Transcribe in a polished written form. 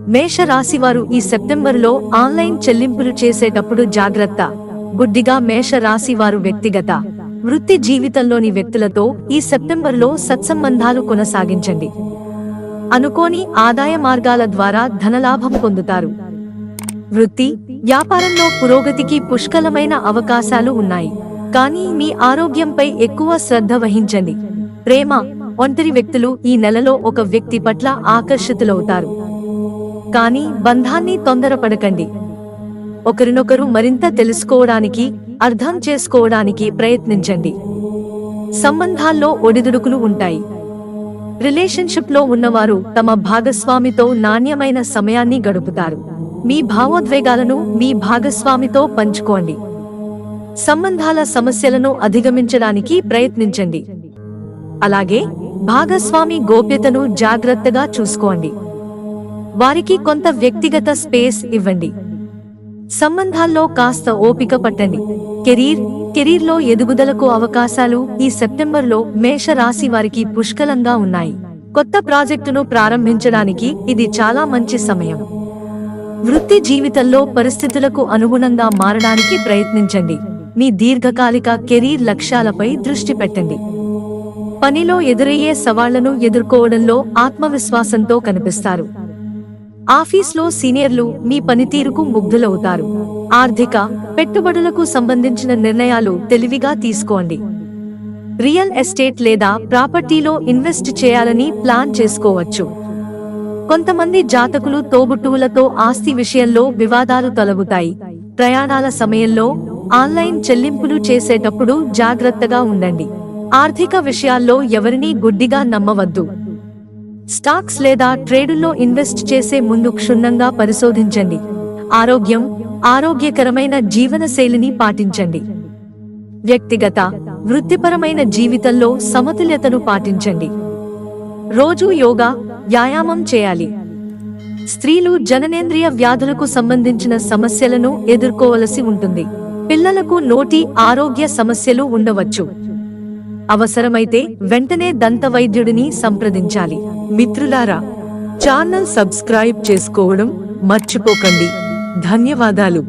మేష రాశివారు ఈ సెప్టెంబర్లో ఆన్లైన్ చెల్లింపులు చేసేటప్పుడు జాగ్రత్త. గుడ్డిగా మేష రాశివారు వ్యక్తిగత, వృత్తి జీవితంలోని వ్యక్తులతో ఈ సెప్టెంబర్లో సత్సంబంధాలు కొనసాగించండి. అనుకోని ఆదాయ మార్గాల ద్వారా ధనలాభం పొందుతారు. వృత్తి, వ్యాపారంలో పురోగతికి పుష్కలమైన అవకాశాలు ఉన్నాయి. కానీ మీ ఆరోగ్యంపై ఎక్కువ శ్రద్ధ వహించండి. ప్రేమ, ఒంటరి వ్యక్తులు ఈ నెలలో ఒక వ్యక్తి పట్ల ఆకర్షితులవుతారు. కానీ బంధాన్ని తొందరపడకండి. ఒకరినొకరు మరింత తెలుసుకోవడానికి, అర్థం చేసుకోవడానికి ప్రయత్నించండి. సంబంధాల్లో ఒడిదుడుకులు ఉంటాయి. రిలేషన్షిప్లో ఉన్నవారు తమ భాగస్వామితో నాణ్యమైన సమయాన్ని గడుపుతారు. మీ భావోద్వేగాలను మీ భాగస్వామితో పంచుకోండి. సంబంధాల సమస్యలను అధిగమించడానికి ప్రయత్నించండి. అలాగే భాగస్వామి గోప్యతను జాగ్రత్తగా చూసుకోండి. వారికి కొంత వ్యక్తిగత స్పేస్ ఇవ్వండి. సంబంధాల్లో కాస్త ఓపిక పట్టండి. కెరీర్లో ఎదుగుదలకు అవకాశాలు ఈ సెప్టెంబర్లో మేష రాశి వారికి పుష్కలంగా ఉన్నాయి. కొత్త ప్రాజెక్టును ప్రారంభించడానికి ఇది చాలా మంచి సమయం. వృత్తి జీవితంలో పరిస్థితులకు అనుగుణంగా మారడానికి ప్రయత్నించండి. మీ దీర్ఘకాలిక కెరీర్ లక్ష్యాలపై దృష్టి పెట్టండి. పనిలో ఎదురయ్యే సవాళ్లను ఎదుర్కోవడంలో ఆత్మవిశ్వాసంతో కనిపిస్తారు. ఆఫీస్లో సీనియర్లు మీ పనితీరుకు ముగ్ధులవుతారు. ఆర్థిక, పెట్టుబడులకు సంబంధించిన నిర్ణయాలు తెలివిగా తీసుకోండి. రియల్ ఎస్టేట్ లేదా ప్రాపర్టీలో ఇన్వెస్ట్ చేయాలని ప్లాన్ చేసుకోవచ్చు. కొంతమంది జాతకులు తోబుట్టువులతో ఆస్తి విషయంలో వివాదాలు తొలగుతాయి. ప్రయాణాల సమయంలో ఆన్లైన్ చెల్లింపులు చేసేటప్పుడు జాగ్రత్తగా ఉండండి. ఆర్థిక విషయాల్లో ఎవరినీ గుడ్డిగా నమ్మవద్దు. స్టాక్స్ లేదా ట్రేడుల్లో ఇన్వెస్ట్ చేసే ముందు క్షుణ్ణంగా పరిశోధించండి. ఆరోగ్యకరమైన జీవనశైలిని పాటించండి. వ్యక్తిగత, వృత్తిపరమైన జీవితంలో సమతుల్యతను పాటించండి. రోజూ యోగా, వ్యాయామం చేయాలి. స్త్రీలు జననేంద్రియ వ్యాధులకు సంబంధించిన సమస్యలను ఎదుర్కోవలసి ఉంటుంది. పిల్లలకు నోటి ఆరోగ్య సమస్యలు ఉండవచ్చు. అవసరమైతే వెంటనే దంతవైద్యుడిని సంప్రదించాలి. మిత్రులారా, ఛానల్ సబ్స్క్రైబ్ చేసుకోవడం మర్చిపోకండి. ధన్యవాదాలు.